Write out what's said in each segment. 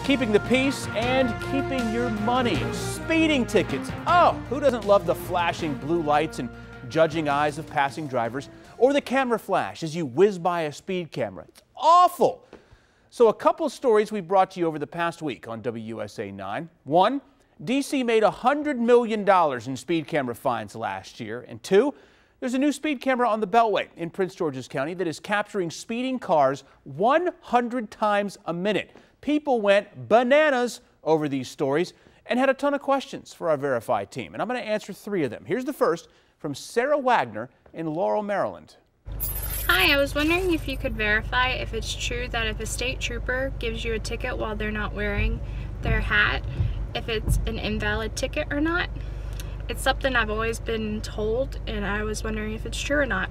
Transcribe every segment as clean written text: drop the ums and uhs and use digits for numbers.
keeping the peace and keeping your money. Speeding tickets. Oh, who doesn't love the flashing blue lights and judging eyes of passing drivers, or the camera flash as you whiz by a speed camera? It's awful. So a couple stories we brought to you over the past week on WUSA 9. One, D.C. made $100 million in speed camera fines last year. And two, there's a new speed camera on the Beltway in Prince George's County that is capturing speeding cars 100 times a minute. People went bananas over these stories and had a ton of questions for our Verify team. And I'm going to answer three of them. Here's the first from Sarah Wagner in Laurel, Maryland. Hi, I was wondering if you could verify if it's true that if a state trooper gives you a ticket while they're not wearing their hat, if it's an invalid ticket or not. It's something I've always been told, and I was wondering if it's true or not.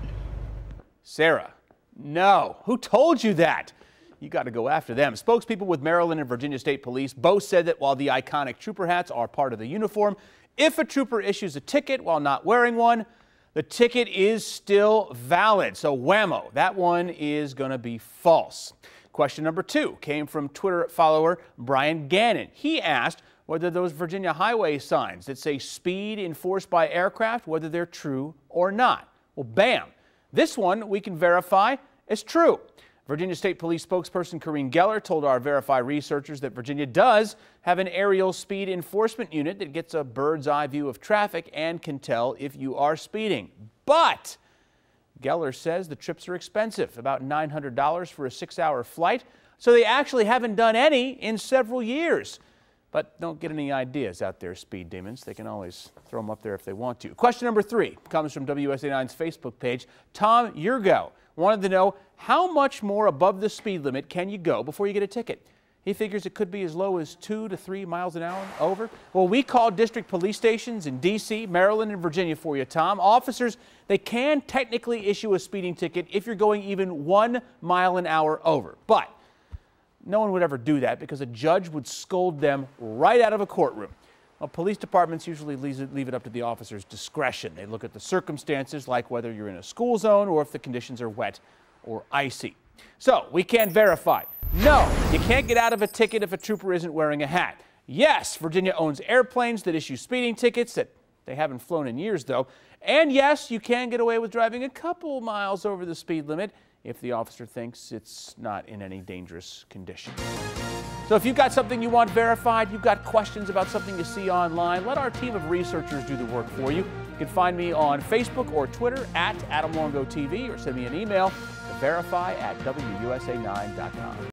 Sarah, no. Who told you that? You got to go after them. Spokespeople with Maryland and Virginia State Police both said that while the iconic trooper hats are part of the uniform, if a trooper issues a ticket while not wearing one, the ticket is still valid. So whammo, that one is going to be false. Question number two came from Twitter follower Brian Gannon. He asked whether those Virginia highway signs that say speed enforced by aircraft, whether they're true or not. Well, bam. This one we can verify is true. Virginia State Police spokesperson Corrine Geller told our Verify researchers that Virginia does have an aerial speed enforcement unit that gets a bird's eye view of traffic and can tell if you are speeding. But Geller says the trips are expensive, about $900 for a 6-hour flight, so they actually haven't done any in several years. But don't get any ideas out there, speed demons. They can always throw them up there if they want to. Question number three comes from WUSA 9's Facebook page. Tom Yurgo wanted to know how much more above the speed limit can you go before you get a ticket. He figures it could be as low as 2 to 3 miles an hour over. Well, we called district police stations in D.C., Maryland, and Virginia for you, Tom. Officers, they can technically issue a speeding ticket if you're going even 1 mile an hour over. But no one would ever do that because a judge would scold them right out of a courtroom. Well, police departments usually leave it up to the officer's discretion. They look at the circumstances, like whether you're in a school zone or if the conditions are wet or icy. So we can't verify. No, you can't get out of a ticket if a trooper isn't wearing a hat. Yes, Virginia owns airplanes that issue speeding tickets that they haven't flown in years, though. And yes, you can get away with driving a couple miles over the speed limit if the officer thinks it's not in any dangerous condition. So if you've got something you want verified, you've got questions about something you see online, let our team of researchers do the work for you. You can find me on Facebook or Twitter @AdamLongoTV or send me an email to verify@WUSA9.com.